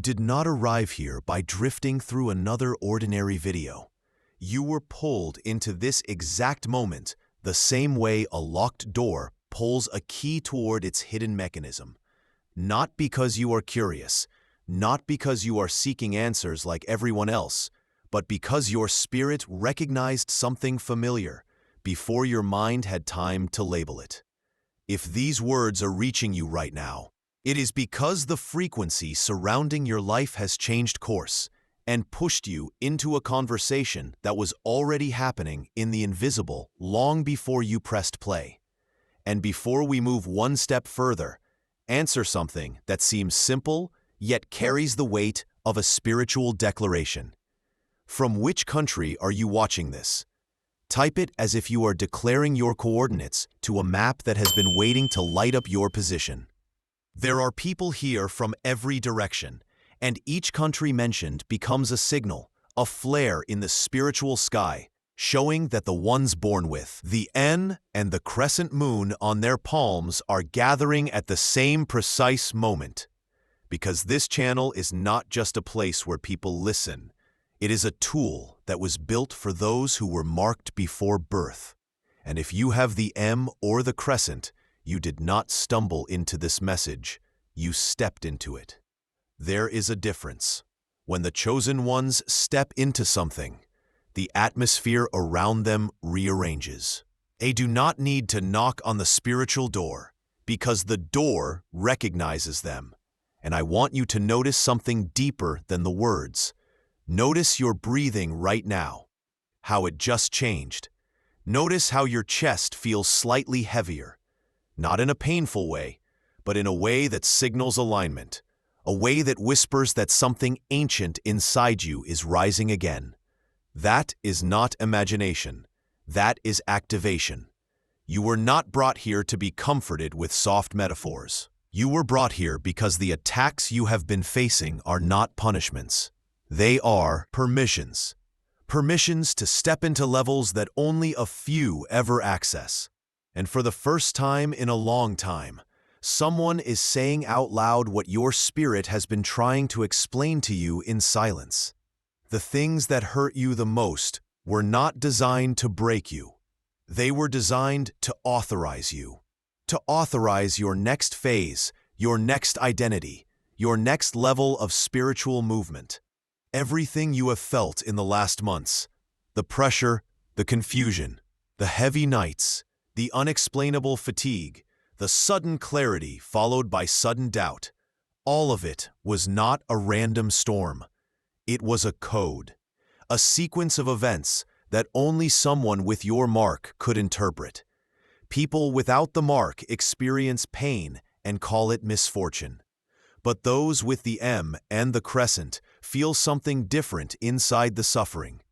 You did not arrive here by drifting through another ordinary video. You were pulled into this exact moment the same way a locked door pulls a key toward its hidden mechanism. Not because you are curious, not because you are seeking answers like everyone else, but because your spirit recognized something familiar before your mind had time to label it. If these words are reaching you right now, it is because the frequency surrounding your life has changed course and pushed you into a conversation that was already happening in the invisible long before you pressed play. And before we move one step further, answer something that seems simple yet carries the weight of a spiritual declaration. From which country are you watching this? Type it as if you are declaring your coordinates to a map that has been waiting to light up your position. There are people here from every direction, and each country mentioned becomes a signal, a flare in the spiritual sky, showing that the ones born with the N and the crescent moon on their palms are gathering at the same precise moment. Because this channel is not just a place where people listen, it is a tool that was built for those who were marked before birth. And if you have the M or the crescent, you did not stumble into this message, you stepped into it. There is a difference. When the chosen ones step into something, the atmosphere around them rearranges. They do not need to knock on the spiritual door, because the door recognizes them. And I want you to notice something deeper than the words. Notice your breathing right now, how it just changed. Notice how your chest feels slightly heavier. Not in a painful way, but in a way that signals alignment, a way that whispers that something ancient inside you is rising again. That is not imagination. That is activation. You were not brought here to be comforted with soft metaphors. You were brought here because the attacks you have been facing are not punishments. They are permissions. Permissions to step into levels that only a few ever access. And for the first time in a long time, someone is saying out loud what your spirit has been trying to explain to you in silence. The things that hurt you the most were not designed to break you. They were designed to authorize you. To authorize your next phase, your next identity, your next level of spiritual movement. Everything you have felt in the last months, the pressure, the confusion, the heavy nights, the unexplainable fatigue, the sudden clarity followed by sudden doubt, all of it was not a random storm. It was a code, a sequence of events that only someone with your mark could interpret. People without the mark experience pain and call it misfortune. But those with the M and the crescent feel something different inside the suffering.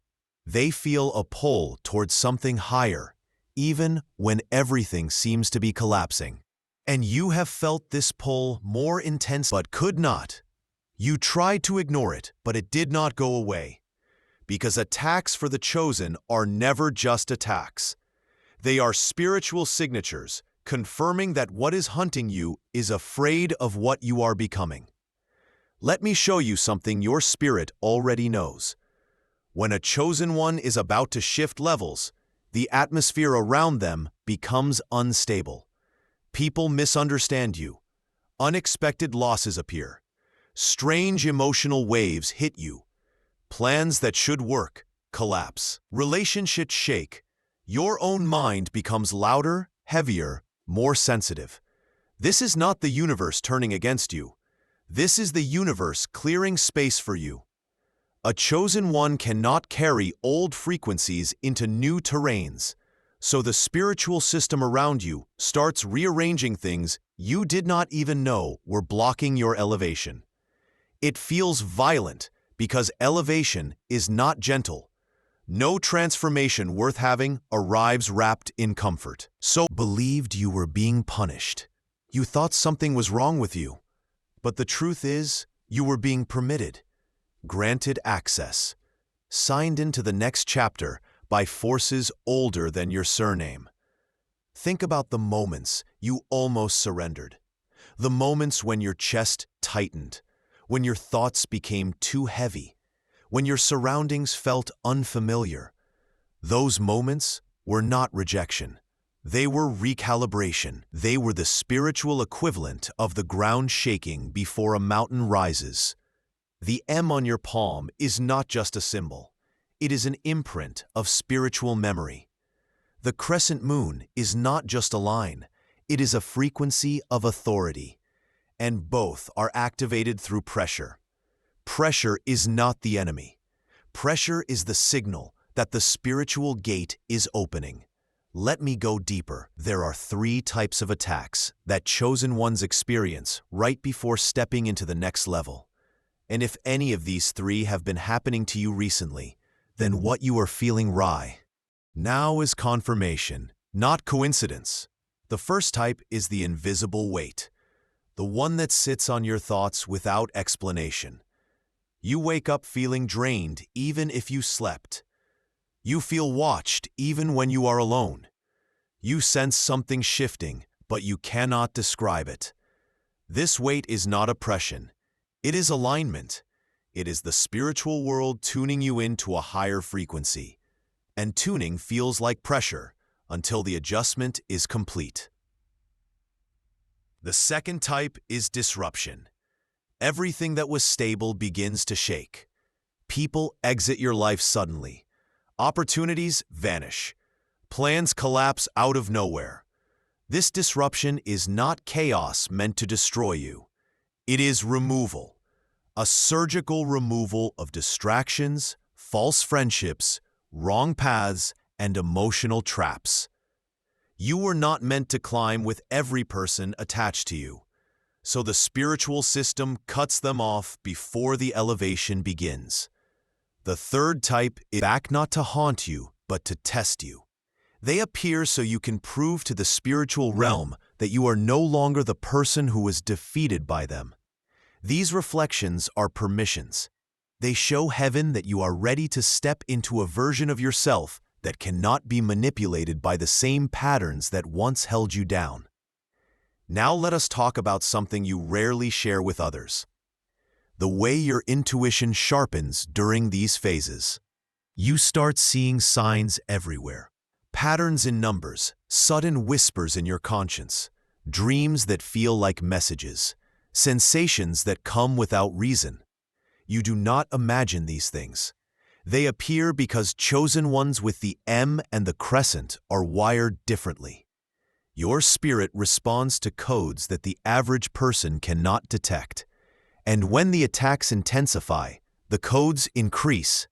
They feel a pull towards something higher, even when everything seems to be collapsing. And you have felt this pull more intense but could not. You tried to ignore it, but it did not go away. Because attacks for the chosen are never just attacks. They are spiritual signatures, confirming that what is hunting you is afraid of what you are becoming. Let me show you something your spirit already knows. When a chosen one is about to shift levels, the atmosphere around them becomes unstable. People misunderstand you. Unexpected losses appear. Strange emotional waves hit you. Plans that should work collapse. Relationships shake. Your own mind becomes louder, heavier, more sensitive. This is not the universe turning against you. This is the universe clearing space for you. A chosen one cannot carry old frequencies into new terrains, so the spiritual system around you starts rearranging things you did not even know were blocking your elevation. It feels violent because elevation is not gentle. No transformation worth having arrives wrapped in comfort. So believed you were being punished. You thought something was wrong with you. But the truth is, you were being permitted, granted access, signed into the next chapter by forces older than your surname. Think about the moments you almost surrendered. The moments when your chest tightened, when your thoughts became too heavy, when your surroundings felt unfamiliar. Those moments were not rejection. They were recalibration. They were the spiritual equivalent of the ground shaking before a mountain rises. The M on your palm is not just a symbol. It is an imprint of spiritual memory. The crescent moon is not just a line. It is a frequency of authority. And both are activated through pressure. Pressure is not the enemy. Pressure is the signal that the spiritual gate is opening. Let me go deeper. There are 3 types of attacks that chosen ones experience right before stepping into the next level. And if any of these 3 have been happening to you recently, then what you are feeling right now is confirmation, not coincidence. The first type is the invisible weight, the one that sits on your thoughts without explanation. You wake up feeling drained even if you slept. You feel watched even when you are alone. You sense something shifting, but you cannot describe it. This weight is not oppression. It is alignment. It is the spiritual world tuning you into a higher frequency. And tuning feels like pressure until the adjustment is complete. The second type is disruption. Everything that was stable begins to shake. People exit your life suddenly. Opportunities vanish. Plans collapse out of nowhere. This disruption is not chaos meant to destroy you. It is removal. A surgical removal of distractions, false friendships, wrong paths, and emotional traps. You were not meant to climb with every person attached to you. So the spiritual system cuts them off before the elevation begins. The third type is back not to haunt you, but to test you. They appear so you can prove to the spiritual realm that you are no longer the person who was defeated by them. These reflections are permissions. They show heaven that you are ready to step into a version of yourself that cannot be manipulated by the same patterns that once held you down. Now let us talk about something you rarely share with others. The way your intuition sharpens during these phases. You start seeing signs everywhere. Patterns in numbers, sudden whispers in your conscience, dreams that feel like messages, sensations that come without reason. You do not imagine these things. They appear because chosen ones with the M and the crescent are wired differently. Your spirit responds to codes that the average person cannot detect. And when the attacks intensify, the codes increase.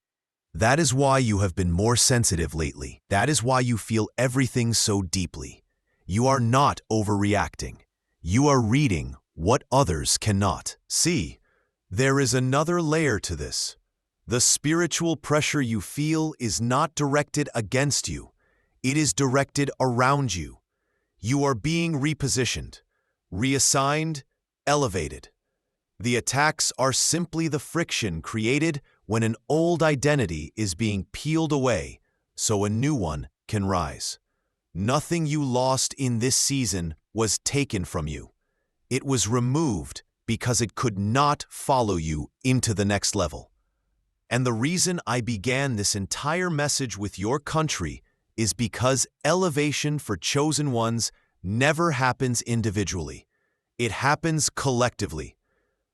That is why you have been more sensitive lately. That is why you feel everything so deeply. You are not overreacting. You are reading what others cannot see. There is another layer to this. The spiritual pressure you feel is not directed against you. It is directed around you. You are being repositioned, reassigned, elevated. The attacks are simply the friction created when an old identity is being peeled away so a new one can rise. Nothing you lost in this season was taken from you. It was removed because it could not follow you into the next level. And the reason I began this entire message with your country is because elevation for chosen ones never happens individually. It happens collectively.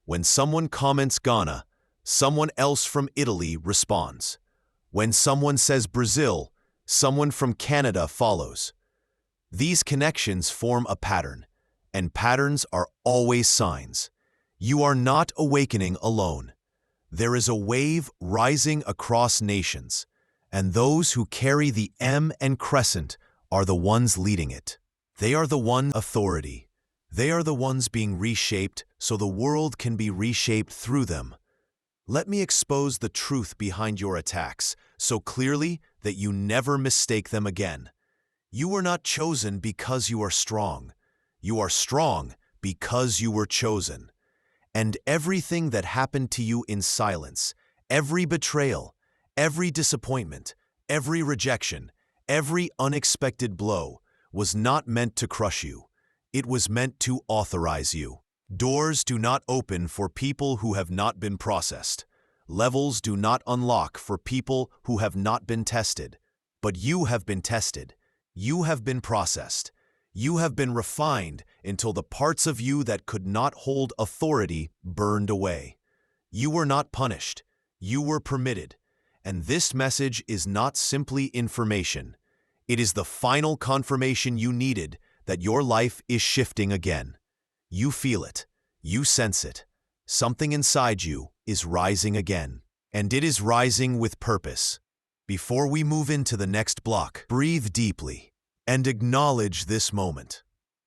When someone comments Ghana, someone else from Italy responds. When someone says Brazil, someone from Canada follows. These connections form a pattern, and patterns are always signs. You are not awakening alone. There is a wave rising across nations, and those who carry the M and crescent are the ones leading it. They are the one authority. They are the ones being reshaped so the world can be reshaped through them. Let me expose the truth behind your attacks so clearly that you never mistake them again. You were not chosen because you are strong. You are strong because you were chosen. And everything that happened to you in silence, every betrayal, every disappointment, every rejection, every unexpected blow was not meant to crush you. It was meant to authorize you. Doors do not open for people who have not been processed. Levels do not unlock for people who have not been tested. But you have been tested. You have been processed. You have been refined until the parts of you that could not hold authority burned away. You were not punished. You were permitted. And this message is not simply information. It is the final confirmation you needed that your life is shifting again. You feel it. You sense it. Something inside you is rising again. And it is rising with purpose. Before we move into the next block, breathe deeply and acknowledge this moment.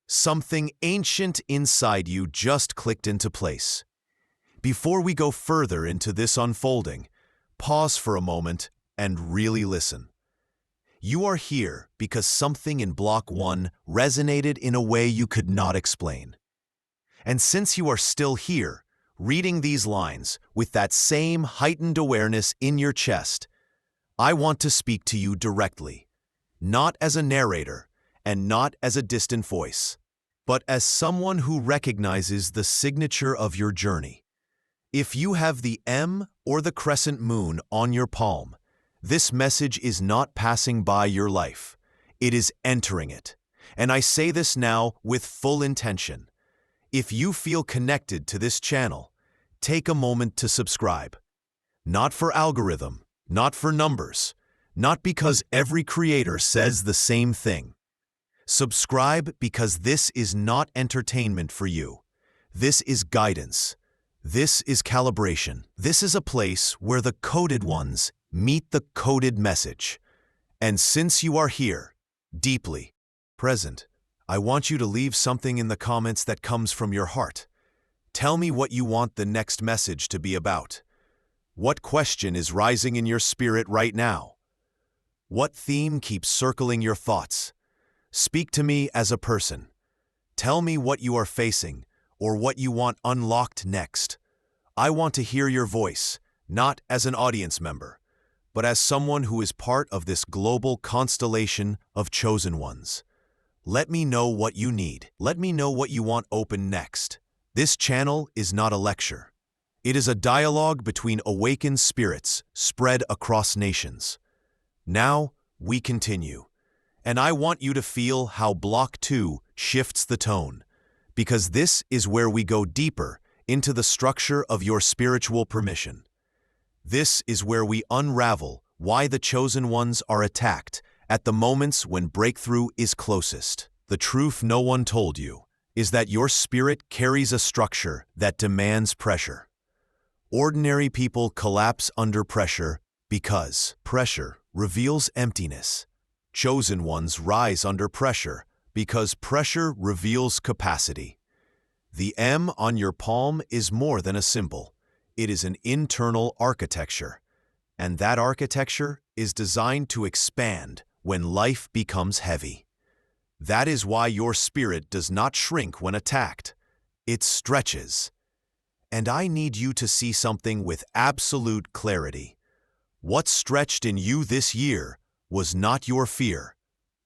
Something ancient inside you just clicked into place. Before we go further into this unfolding, pause for a moment and really listen. You are here because something in Block 1 resonated in a way you could not explain. And since you are still here, reading these lines with that same heightened awareness in your chest, I want to speak to you directly, not as a narrator and not as a distant voice, but as someone who recognizes the signature of your journey. If you have the M or the crescent moon on your palm, this message is not passing by your life. It is entering it. And I say this now with full intention. If you feel connected to this channel, take a moment to subscribe. Not for algorithm, not for numbers, not because every creator says the same thing. Subscribe because this is not entertainment for you. This is guidance. This is calibration. This is a place where the coded ones meet the coded message. And since you are here, deeply present, I want you to leave something in the comments that comes from your heart. Tell me what you want the next message to be about. What question is rising in your spirit right now? What theme keeps circling your thoughts? Speak to me as a person. Tell me what you are facing or what you want unlocked next. I want to hear your voice, not as an audience member, but as someone who is part of this global constellation of chosen ones. Let me know what you need. Let me know what you want open next. This channel is not a lecture. It is a dialogue between awakened spirits spread across nations. Now, we continue. And I want you to feel how Block 2 shifts the tone, because this is where we go deeper into the structure of your spiritual permission. This is where we unravel why the chosen ones are attacked at the moments when breakthrough is closest. The truth no one told you is that your spirit carries a structure that demands pressure. Ordinary people collapse under pressure because pressure reveals emptiness. Chosen ones rise under pressure because pressure reveals capacity. The M on your palm is more than a symbol. It is an internal architecture. And that architecture is designed to expand when life becomes heavy. That is why your spirit does not shrink when attacked. It stretches. And I need you to see something with absolute clarity. What stretched in you this year was not your fear.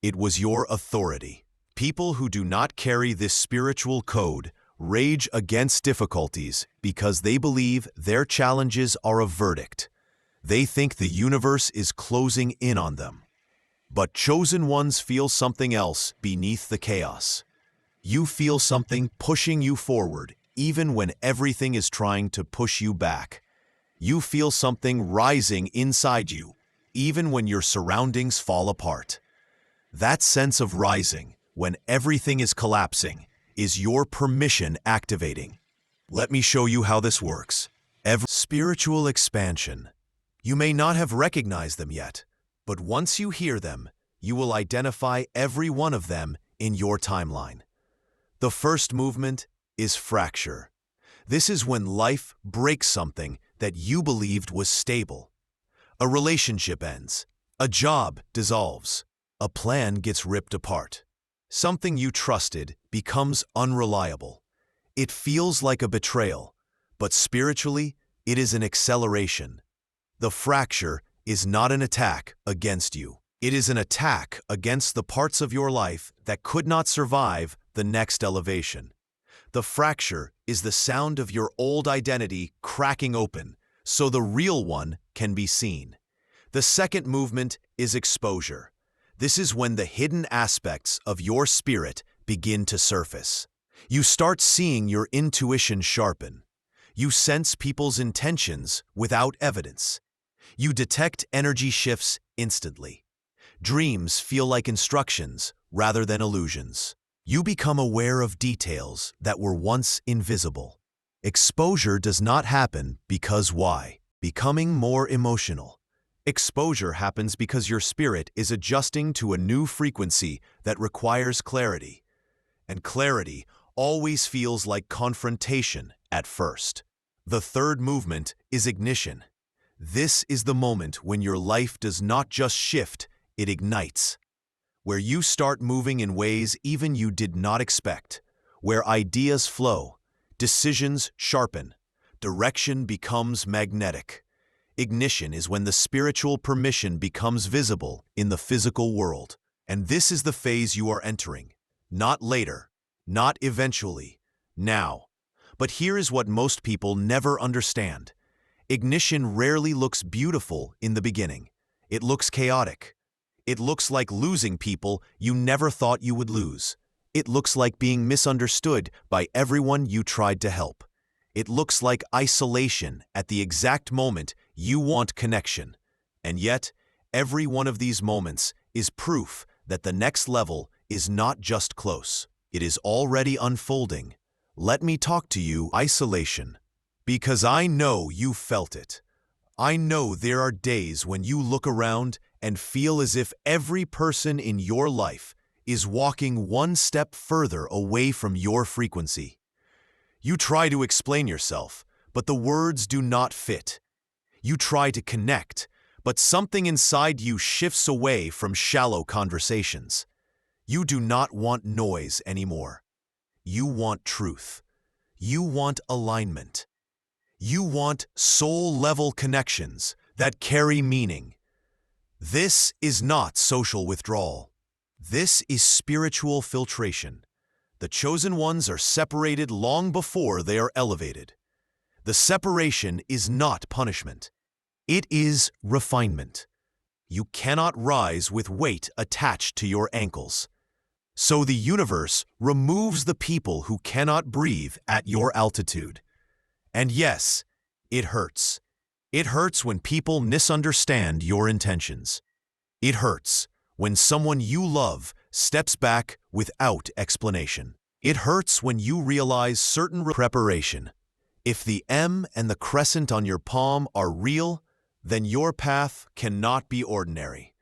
It was your authority. People who do not carry this spiritual code rage against difficulties because they believe their challenges are a verdict. They think the universe is closing in on them. But chosen ones feel something else beneath the chaos. You feel something pushing you forward, even when everything is trying to push you back. You feel something rising inside you, even when your surroundings fall apart. That sense of rising, when everything is collapsing, is your permission activating. Let me show you how this works. Spiritual expansion. You may not have recognized them yet, but once you hear them, you will identify every one of them in your timeline. The first movement is fracture. This is when life breaks something that you believed was stable. A relationship ends. A job dissolves. A plan gets ripped apart. Something you trusted becomes unreliable. It feels like a betrayal, but spiritually, it is an acceleration. The fracture is not an attack against you. It is an attack against the parts of your life that could not survive the next elevation. The fracture is the sound of your old identity cracking open, so the real one can be seen. The second movement is exposure. This is when the hidden aspects of your spirit begin to surface. You start seeing your intuition sharpen. You sense people's intentions without evidence. You detect energy shifts instantly. Dreams feel like instructions rather than illusions. You become aware of details that were once invisible. Exposure does not happen because why? Becoming more emotional. Exposure happens because your spirit is adjusting to a new frequency that requires clarity. And clarity always feels like confrontation at first. The third movement is ignition. This is the moment when your life does not just shift, it ignites. Where you start moving in ways even you did not expect. Where ideas flow, decisions sharpen, direction becomes magnetic. Ignition is when the spiritual permission becomes visible in the physical world. And this is the phase you are entering. Not later, not eventually, now. But here is what most people never understand. Ignition rarely looks beautiful in the beginning. It looks chaotic. It looks like losing people you never thought you would lose. It looks like being misunderstood by everyone you tried to help. It looks like isolation at the exact moment you want connection. And yet, every one of these moments is proof that the next level is not just close. It is already unfolding. Let me talk to you, isolation. Because I know you felt it. I know there are days when you look around and feel as if every person in your life is walking one step further away from your frequency. You try to explain yourself, but the words do not fit. You try to connect, but something inside you shifts away from shallow conversations. You do not want noise anymore. You want truth. You want alignment. You want soul-level connections that carry meaning. This is not social withdrawal. This is spiritual filtration. The chosen ones are separated long before they are elevated. The separation is not punishment. It is refinement. You cannot rise with weight attached to your ankles. So the universe removes the people who cannot breathe at your altitude. And yes, it hurts. It hurts when people misunderstand your intentions. It hurts when someone you love steps back without explanation. It hurts when you realize certain preparation. If the M and the crescent on your palm are real, then your path cannot be ordinary.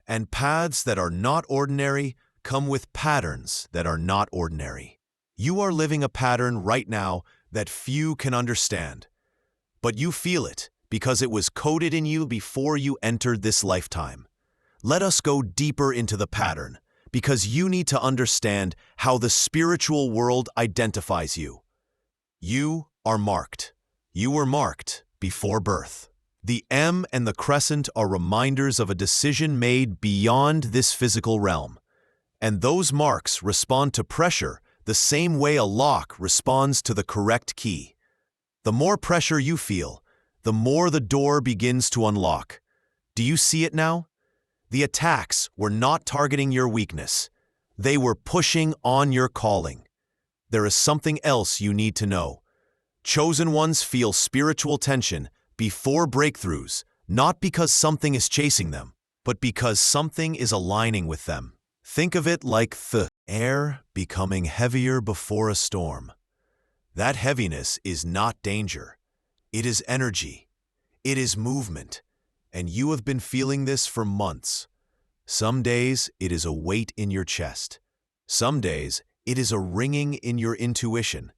And paths that are not ordinary come with patterns that are not ordinary. You are living a pattern right now that few can understand. But you feel it because it was coded in you before you entered this lifetime. Let us go deeper into the pattern, because you need to understand how the spiritual world identifies you. You are marked. You were marked before birth. The M and the crescent are reminders of a decision made beyond this physical realm. And those marks respond to pressure the same way a lock responds to the correct key. The more pressure you feel, the more the door begins to unlock. Do you see it now? The attacks were not targeting your weakness. They were pushing on your calling. There is something else you need to know. Chosen ones feel spiritual tension before breakthroughs, not because something is chasing them, but because something is aligning with them. Think of it like the air becoming heavier before a storm. That heaviness is not danger. It is energy. It is movement. And you have been feeling this for months. Some days it is a weight in your chest. Some days it is a ringing in your intuition.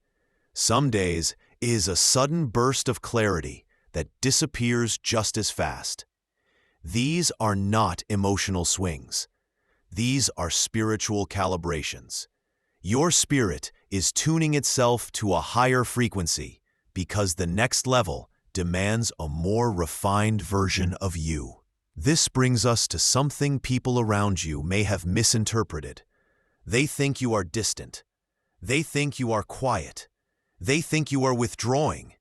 Some days it is a sudden burst of clarity that disappears just as fast. These are not emotional swings. These are spiritual calibrations. Your spirit is tuning itself to a higher frequency because the next level demands a more refined version of you. This brings us to something people around you may have misinterpreted. They think you are distant. They think you are quiet. They think you are withdrawing.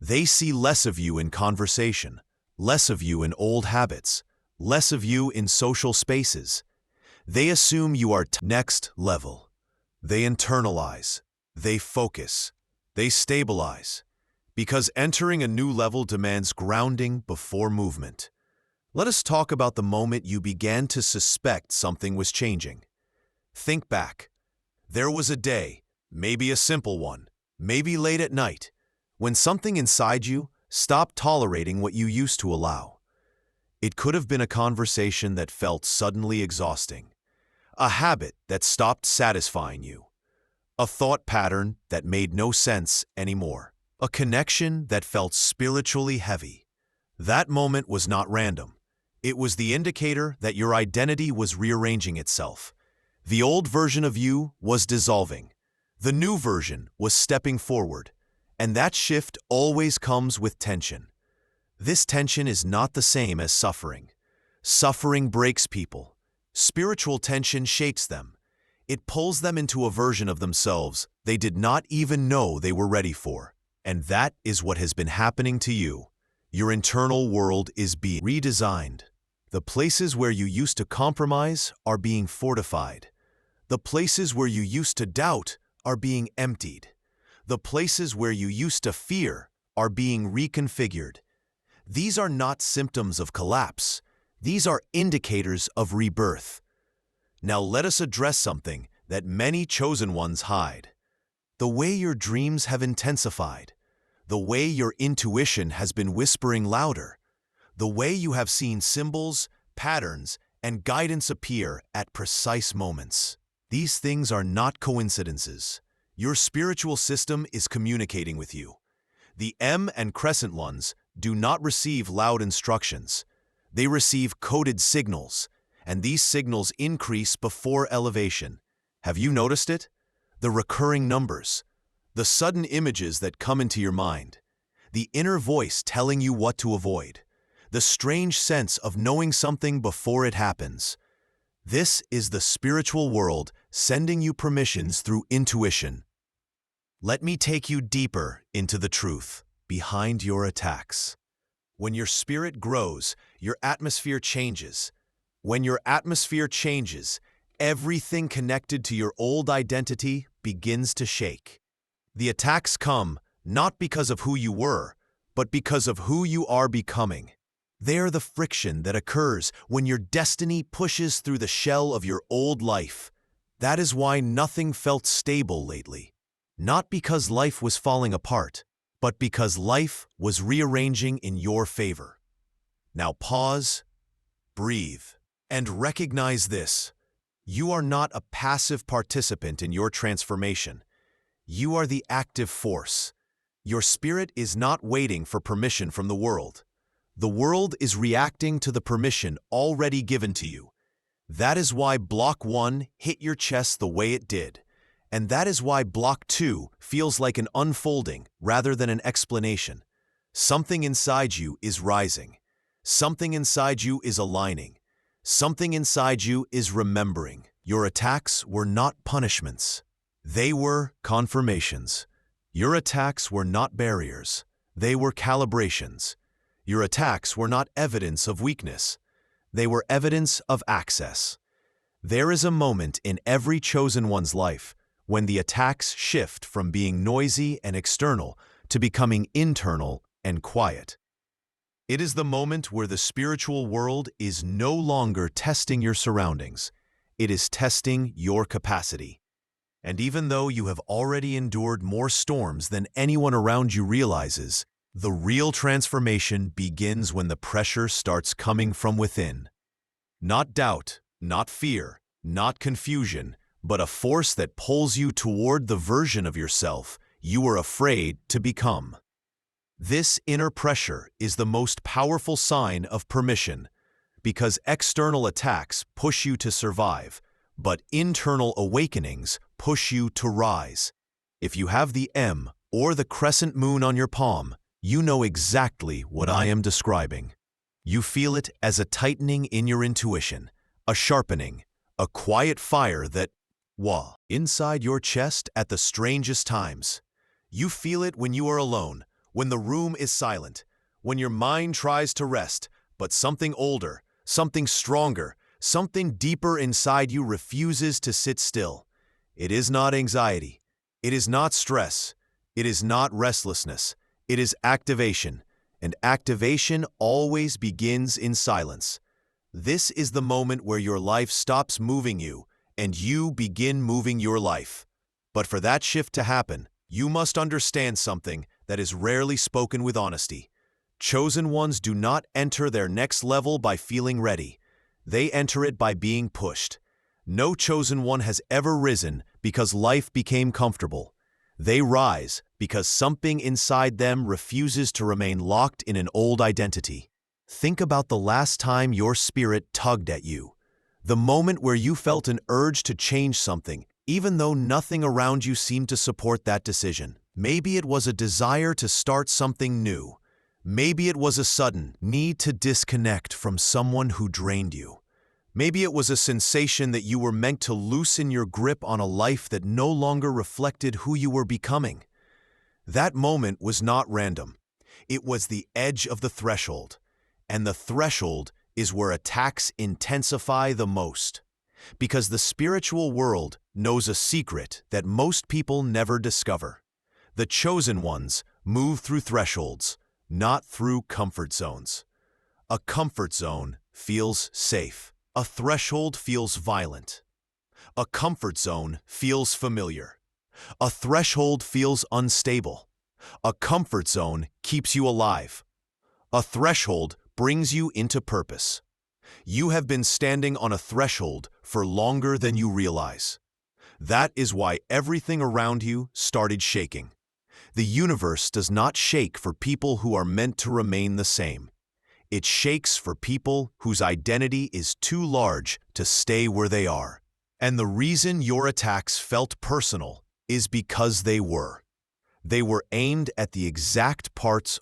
They see less of you in conversation, less of you in old habits, less of you in social spaces. They assume you are next level. They internalize. They focus. They stabilize. Because entering a new level demands grounding before movement. Let us talk about the moment you began to suspect something was changing. Think back. There was a day, maybe a simple one, maybe late at night, when something inside you stopped tolerating what you used to allow. It could have been a conversation that felt suddenly exhausting, a habit that stopped satisfying you, a thought pattern that made no sense anymore, a connection that felt spiritually heavy. That moment was not random. It was the indicator that your identity was rearranging itself. The old version of you was dissolving. The new version was stepping forward. And that shift always comes with tension. This tension is not the same as suffering. Suffering breaks people. Spiritual tension shakes them. It pulls them into a version of themselves they did not even know they were ready for. And that is what has been happening to you. Your internal world is being redesigned. The places where you used to compromise are being fortified. The places where you used to doubt are being emptied. The places where you used to fear are being reconfigured. These are not symptoms of collapse. These are indicators of rebirth. Now let us address something that many chosen ones hide. The way your dreams have intensified. The way your intuition has been whispering louder. The way you have seen symbols, patterns, and guidance appear at precise moments. These things are not coincidences. Your spiritual system is communicating with you. The M and crescent ones do not receive loud instructions. They receive coded signals, and these signals increase before elevation. Have you noticed it? The recurring numbers, the sudden images that come into your mind, the inner voice telling you what to avoid, the strange sense of knowing something before it happens. This is the spiritual world sending you permissions through intuition. Let me take you deeper into the truth behind your attacks. When your spirit grows, your atmosphere changes. When your atmosphere changes, everything connected to your old identity begins to shake. The attacks come not because of who you were, but because of who you are becoming. They are the friction that occurs when your destiny pushes through the shell of your old life. That is why nothing felt stable lately. Not because life was falling apart, but because life was rearranging in your favor. Now pause, breathe, and recognize this. You are not a passive participant in your transformation. You are the active force. Your spirit is not waiting for permission from the world. The world is reacting to the permission already given to you. That is why Block 1 hit your chest the way it did. And that is why Block 2 feels like an unfolding rather than an explanation. Something inside you is rising. Something inside you is aligning. Something inside you is remembering. Your attacks were not punishments. They were confirmations. Your attacks were not barriers. They were calibrations. Your attacks were not evidence of weakness. They were evidence of access. There is a moment in every chosen one's life when the attacks shift from being noisy and external to becoming internal and quiet. It is the moment where the spiritual world is no longer testing your surroundings. It is testing your capacity. And even though you have already endured more storms than anyone around you realizes, the real transformation begins when the pressure starts coming from within. Not doubt, not fear, not confusion, but a force that pulls you toward the version of yourself you were afraid to become. This inner pressure is the most powerful sign of permission, because external attacks push you to survive, but internal awakenings push you to rise. If you have the M or the crescent moon on your palm, you know exactly what I am describing. You feel it as a tightening in your intuition, a sharpening, a quiet fire that Wah. Inside your chest at the strangest times. You feel it when you are alone, when the room is silent, when your mind tries to rest, but something older, something stronger, something deeper inside you refuses to sit still. It is not anxiety. It is not stress. It is not restlessness. It is activation, and activation always begins in silence. This is the moment where your life stops moving you, and you begin moving your life. But for that shift to happen, you must understand something that is rarely spoken with honesty. Chosen ones do not enter their next level by feeling ready. They enter it by being pushed. No chosen one has ever risen because life became comfortable. They rise because something inside them refuses to remain locked in an old identity. Think about the last time your spirit tugged at you. The moment where you felt an urge to change something, even though nothing around you seemed to support that decision. Maybe it was a desire to start something new. Maybe it was a sudden need to disconnect from someone who drained you. Maybe it was a sensation that you were meant to loosen your grip on a life that no longer reflected who you were becoming. That moment was not random. It was the edge of the threshold. And the threshold is where attacks intensify the most. Because the spiritual world knows a secret that most people never discover. The chosen ones move through thresholds, not through comfort zones. A comfort zone feels safe. A threshold feels violent. A comfort zone feels familiar. A threshold feels unstable. A comfort zone keeps you alive. A threshold brings you into purpose. You have been standing on a threshold for longer than you realize. That is why everything around you started shaking. The universe does not shake for people who are meant to remain the same. It shakes for people whose identity is too large to stay where they are. And the reason your attacks felt personal is because they were. They were aimed at the exact parts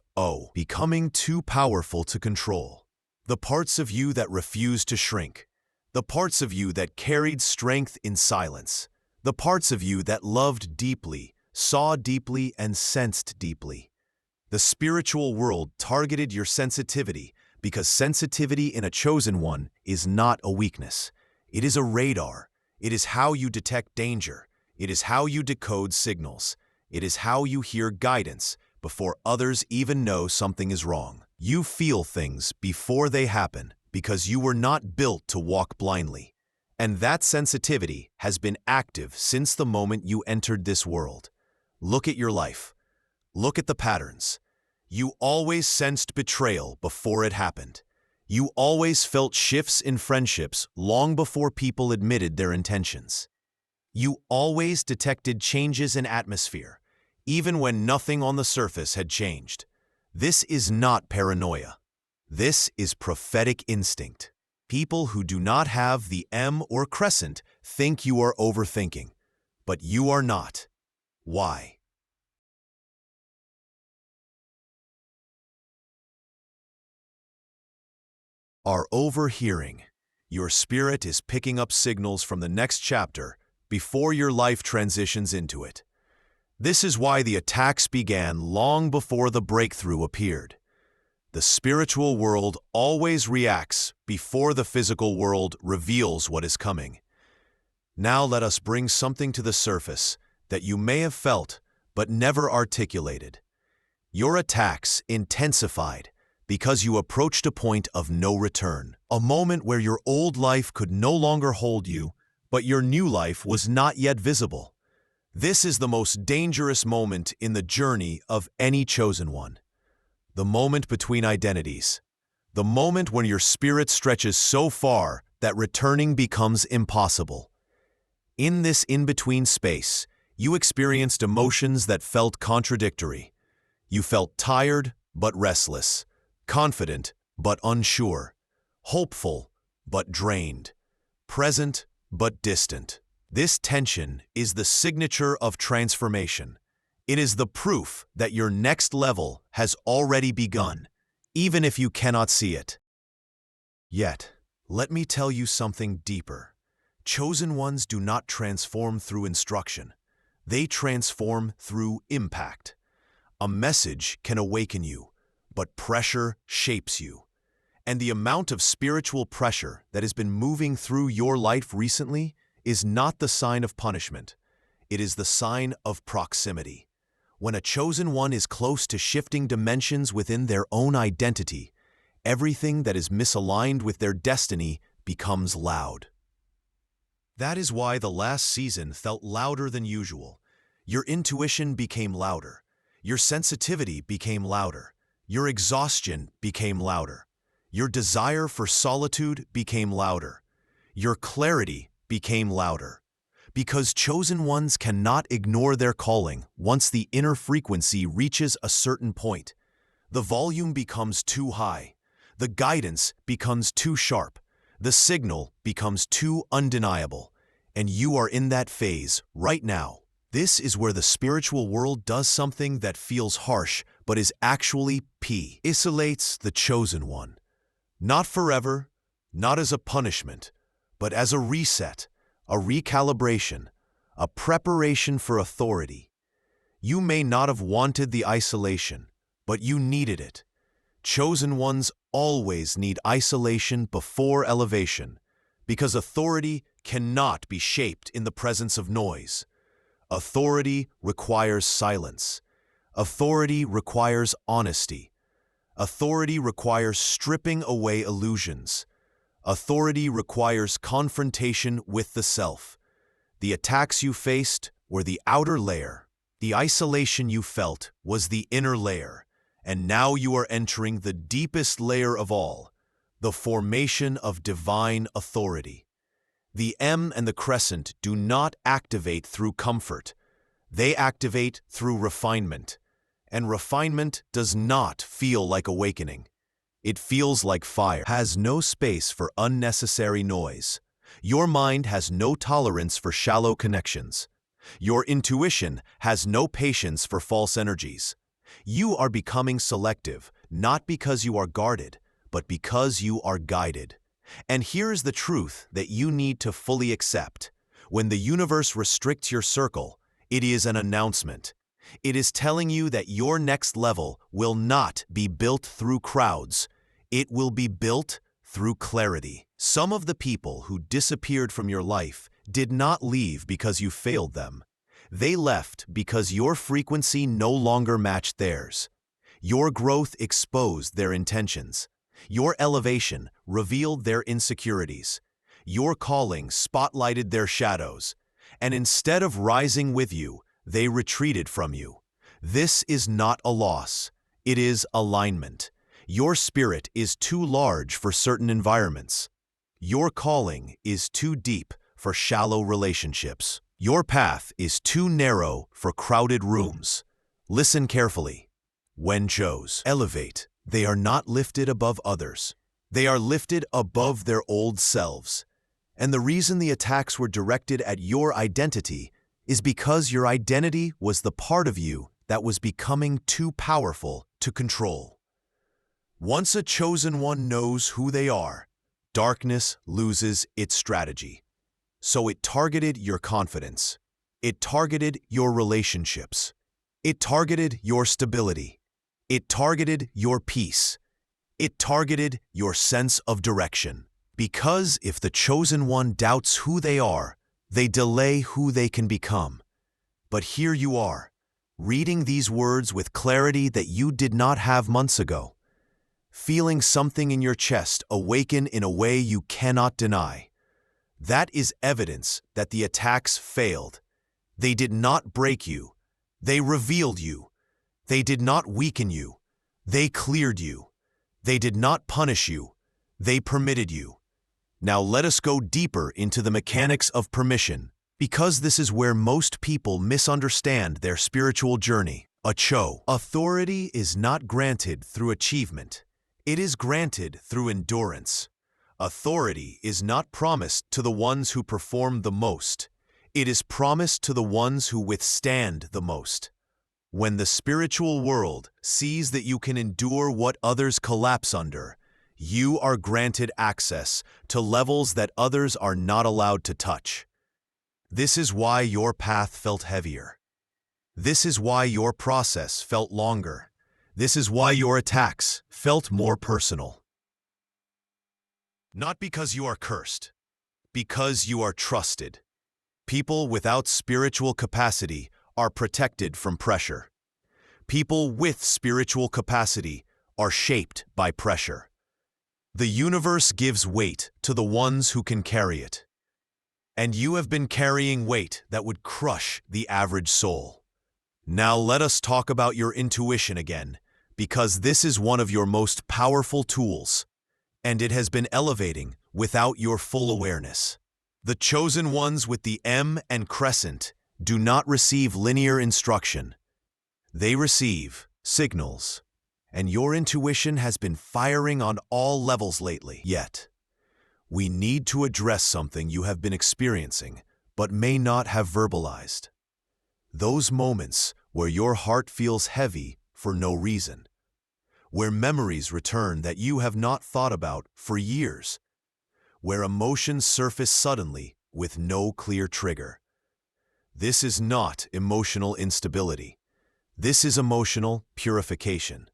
becoming too powerful to control. The parts of you that refused to shrink. The parts of you that carried strength in silence. The parts of you that loved deeply, saw deeply, and sensed deeply. The spiritual world targeted your sensitivity because sensitivity in a chosen one is not a weakness. It is a radar. It is how you detect danger. It is how you decode signals. It is how you hear guidance before others even know something is wrong. You feel things before they happen because you were not built to walk blindly. And that sensitivity has been active since the moment you entered this world. Look at your life. Look at the patterns. You always sensed betrayal before it happened. You always felt shifts in friendships long before people admitted their intentions. You always detected changes in atmosphere, even when nothing on the surface had changed. This is not paranoia. This is prophetic instinct. People who do not have the M or crescent think you are overthinking, but you are not. Why? Are overhearing. Your spirit is picking up signals from the next chapter before your life transitions into it. This is why the attacks began long before the breakthrough appeared. The spiritual world always reacts before the physical world reveals what is coming. Now let us bring something to the surface that you may have felt but never articulated. Your attacks intensified because you approached a point of no return, a moment where your old life could no longer hold you, but your new life was not yet visible. This is the most dangerous moment in the journey of any chosen one. The moment between identities. The moment when your spirit stretches so far that returning becomes impossible. In this in-between space, you experienced emotions that felt contradictory. You felt tired but restless, confident but unsure, hopeful but drained, present but distant. This tension is the signature of transformation. It is the proof that your next level has already begun, even if you cannot see it. Yet, let me tell you something deeper. Chosen ones do not transform through instruction. They transform through impact. A message can awaken you, but pressure shapes you. And the amount of spiritual pressure that has been moving through your life recently is not the sign of punishment. It is the sign of proximity. When a chosen one is close to shifting dimensions within their own identity, everything that is misaligned with their destiny becomes loud. That is why the last season felt louder than usual. Your intuition became louder. Your sensitivity became louder. Your exhaustion became louder. Your desire for solitude became louder. Your clarity became louder. Because chosen ones cannot ignore their calling once the inner frequency reaches a certain point. The volume becomes too high. The guidance becomes too sharp. The signal becomes too undeniable. And you are in that phase right now. This is where the spiritual world does something that feels harsh, but is actually isolates the chosen one. Not forever, not as a punishment, but as a reset, a recalibration, a preparation for authority. You may not have wanted the isolation, but you needed it. Chosen ones always need isolation before elevation, because authority cannot be shaped in the presence of noise. Authority requires silence. Authority requires honesty. Authority requires stripping away illusions. Authority requires confrontation with the self. The attacks you faced were the outer layer. The isolation you felt was the inner layer. And now you are entering the deepest layer of all, the formation of divine authority. The M and the crescent do not activate through comfort. They activate through refinement. And refinement does not feel like awakening. It feels like fire. Has no space for unnecessary noise. Your mind has no tolerance for shallow connections. Your intuition has no patience for false energies. You are becoming selective, not because you are guarded, but because you are guided. And here's the truth that you need to fully accept. When the universe restricts your circle, it is an announcement. It is telling you that your next level will not be built through crowds. It will be built through clarity. Some of the people who disappeared from your life did not leave because you failed them. They left because your frequency no longer matched theirs. Your growth exposed their intentions. Your elevation revealed their insecurities. Your calling spotlighted their shadows. And instead of rising with you, they retreated from you. This is not a loss. It is alignment. Your spirit is too large for certain environments. Your calling is too deep for shallow relationships. Your path is too narrow for crowded rooms. Listen carefully. When chose elevate, they are not lifted above others. They are lifted above their old selves. And the reason the attacks were directed at your identity is because your identity was the part of you that was becoming too powerful to control. Once a chosen one knows who they are, darkness loses its strategy. So it targeted your confidence. It targeted your relationships. It targeted your stability. It targeted your peace. It targeted your sense of direction. Because if the chosen one doubts who they are, they delay who they can become. But here you are, reading these words with clarity that you did not have months ago, feeling something in your chest awaken in a way you cannot deny. That is evidence that the attacks failed. They did not break you. They revealed you. They did not weaken you. They cleared you. They did not punish you. They permitted you. Now let us go deeper into the mechanics of permission, because this is where most people misunderstand their spiritual journey. Authority is not granted through achievement. It is granted through endurance. Authority is not promised to the ones who perform the most. It is promised to the ones who withstand the most. When the spiritual world sees that you can endure what others collapse under, You are granted access to levels that others are not allowed to touch. This is why your path felt heavier. This is why your process felt longer. This is why your attacks felt more personal. Not because you are cursed, because you are trusted. People without spiritual capacity are protected from pressure. People with spiritual capacity are shaped by pressure. The universe gives weight to the ones who can carry it. And you have been carrying weight that would crush the average soul. Now let us talk about your intuition again, because this is one of your most powerful tools, and it has been elevating without your full awareness. The chosen ones with the M and crescent do not receive linear instruction. They receive signals, and your intuition has been firing on all levels lately. Yet, we need to address something you have been experiencing but may not have verbalized. Those moments where your heart feels heavy for no reason, where memories return that you have not thought about for years, where emotions surface suddenly with no clear trigger. This is not emotional instability. This is emotional purification.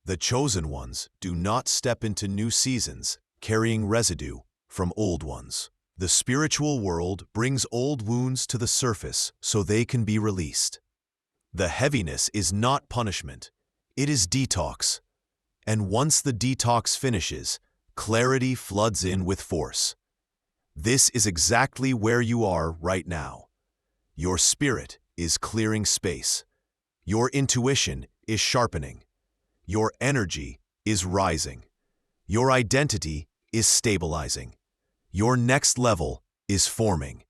The chosen ones do not step into new seasons carrying residue from old ones. The spiritual world brings old wounds to the surface so they can be released. The heaviness is not punishment. It is detox. And once the detox finishes, clarity floods in with force. This is exactly where you are right now. Your spirit is clearing space. Your intuition is sharpening. Your energy is rising. Your identity is stabilizing. Your next level is forming.